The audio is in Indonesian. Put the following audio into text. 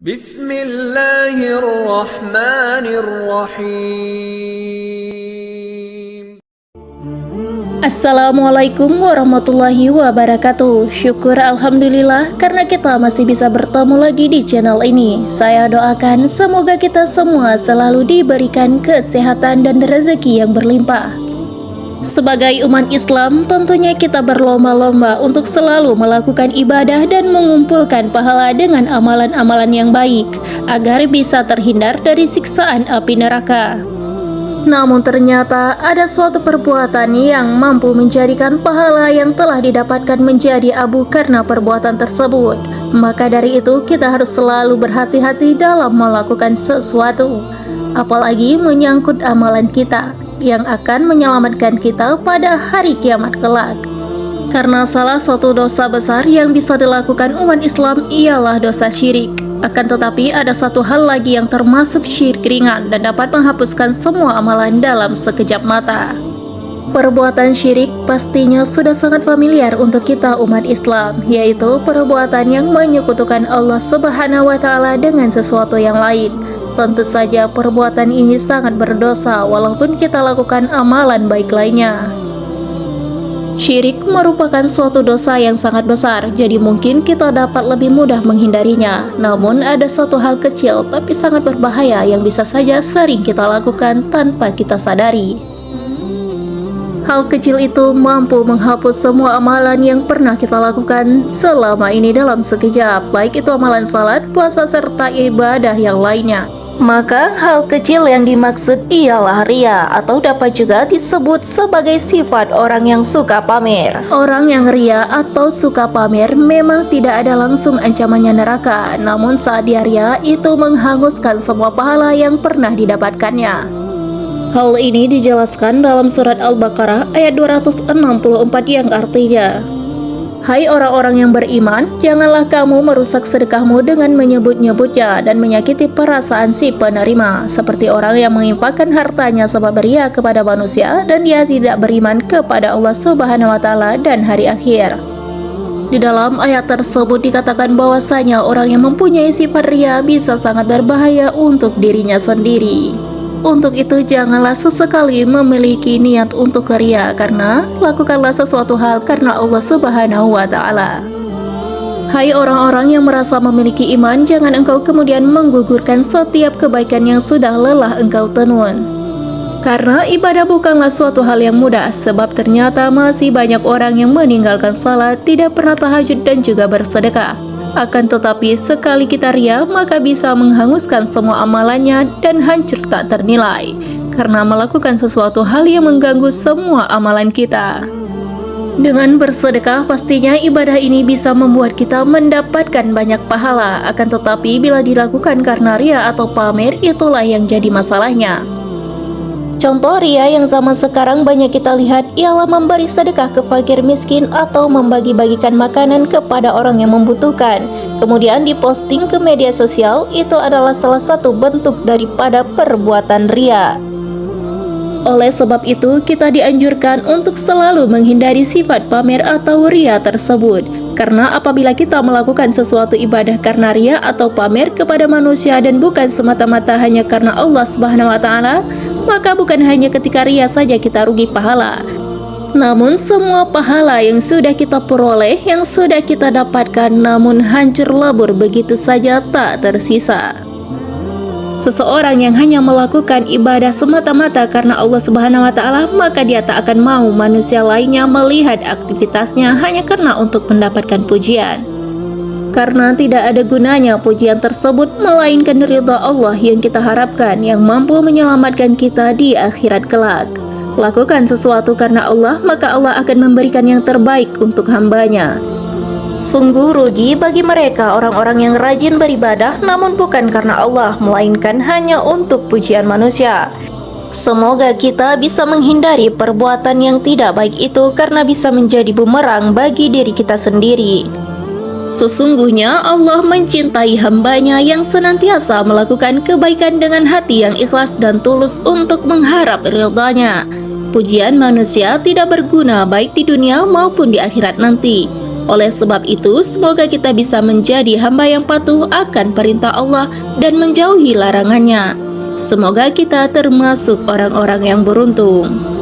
Bismillahirrahmanirrahim. Assalamualaikum warahmatullahi wabarakatuh. Syukur alhamdulillah karena kita masih bisa bertemu lagi di channel ini. Saya doakan semoga kita semua selalu diberikan kesehatan dan rezeki yang berlimpah. Sebagai umat Islam, tentunya kita berlomba-lomba untuk selalu melakukan ibadah dan mengumpulkan pahala dengan amalan-amalan yang baik agar bisa terhindar dari siksaan api neraka. Namun ternyata ada suatu perbuatan yang mampu menjadikan pahala yang telah didapatkan menjadi abu karena perbuatan tersebut. Maka dari itu kita harus selalu berhati-hati dalam melakukan sesuatu, apalagi menyangkut amalan kita yang akan menyelamatkan kita pada hari kiamat kelak. Karena salah satu dosa besar yang bisa dilakukan umat Islam ialah dosa syirik. Akan tetapi ada satu hal lagi yang termasuk syirik ringan dan dapat menghapuskan semua amalan dalam sekejap mata. Perbuatan syirik pastinya sudah sangat familiar untuk kita umat Islam, yaitu perbuatan yang menyekutukan Allah Subhanahu wa Ta'ala dengan sesuatu yang lain. Tentu saja perbuatan ini sangat berdosa walaupun kita lakukan amalan baik lainnya. Syirik merupakan suatu dosa yang sangat besar, jadi mungkin kita dapat lebih mudah menghindarinya. Namun ada satu hal kecil tapi sangat berbahaya yang bisa saja sering kita lakukan tanpa kita sadari. Hal kecil itu mampu menghapus semua amalan yang pernah kita lakukan selama ini dalam sekejap, baik itu amalan salat, puasa, serta ibadah yang lainnya. Maka hal kecil yang dimaksud ialah ria, atau dapat juga disebut sebagai sifat orang yang suka pamer. Orang yang ria atau suka pamer memang tidak ada langsung ancamannya neraka, namun saat dia ria itu menghanguskan semua pahala yang pernah didapatkannya. Hal ini dijelaskan dalam surat Al-Baqarah ayat 264 yang artinya, "Hai orang-orang yang beriman, janganlah kamu merusak sedekahmu dengan menyebut-nyebutnya dan menyakiti perasaan si penerima, seperti orang yang menginfakkan hartanya sebab ria kepada manusia dan dia tidak beriman kepada Allah Subhanahu wa Ta'ala dan hari akhir." Di dalam ayat tersebut dikatakan bahwasanya orang yang mempunyai sifat ria bisa sangat berbahaya untuk dirinya sendiri. Untuk itu janganlah sesekali memiliki niat untuk ria, karena lakukanlah sesuatu hal karena Allah Subhanahu wa Ta'ala. Hai orang-orang yang merasa memiliki iman, jangan engkau kemudian menggugurkan setiap kebaikan yang sudah lelah engkau tenun. Karena ibadah bukanlah suatu hal yang mudah, sebab ternyata masih banyak orang yang meninggalkan salat, tidak pernah tahajud dan juga bersedekah. Akan tetapi sekali kita ria, maka bisa menghanguskan semua amalannya dan hancur tak ternilai, karena melakukan sesuatu hal yang mengganggu semua amalan kita. Dengan bersedekah pastinya ibadah ini bisa membuat kita mendapatkan banyak pahala. Akan tetapi bila dilakukan karena ria atau pamer, itulah yang jadi masalahnya. Contoh ria yang zaman sekarang banyak kita lihat ialah memberi sedekah ke fakir miskin atau membagi-bagikan makanan kepada orang yang membutuhkan, kemudian diposting ke media sosial. Itu adalah salah satu bentuk daripada perbuatan ria. Oleh sebab itu kita dianjurkan untuk selalu menghindari sifat pamer atau ria tersebut, karena apabila kita melakukan sesuatu ibadah karena ria atau pamer kepada manusia dan bukan semata-mata hanya karena Allah Subhanahu wa Ta'ala, maka bukan hanya ketika ria saja kita rugi pahala, namun semua pahala yang sudah kita peroleh, yang sudah kita dapatkan, namun hancur lebur begitu saja tak tersisa. Seseorang yang hanya melakukan ibadah semata-mata karena Allah Subhanahu wa Ta'ala, maka dia tak akan mau manusia lainnya melihat aktivitasnya hanya karena untuk mendapatkan pujian. Karena tidak ada gunanya pujian tersebut melainkan ridha Allah yang kita harapkan, yang mampu menyelamatkan kita di akhirat kelak. Lakukan sesuatu karena Allah, maka Allah akan memberikan yang terbaik untuk hambanya. Sungguh rugi bagi mereka orang-orang yang rajin beribadah namun bukan karena Allah, melainkan hanya untuk pujian manusia. Semoga kita bisa menghindari perbuatan yang tidak baik itu, karena bisa menjadi bumerang bagi diri kita sendiri. Sesungguhnya Allah mencintai hambanya yang senantiasa melakukan kebaikan dengan hati yang ikhlas dan tulus untuk mengharap ridhanya. Pujian manusia tidak berguna baik di dunia maupun di akhirat nanti. Oleh sebab itu, semoga kita bisa menjadi hamba yang patuh akan perintah Allah dan menjauhi larangannya. Semoga kita termasuk orang-orang yang beruntung.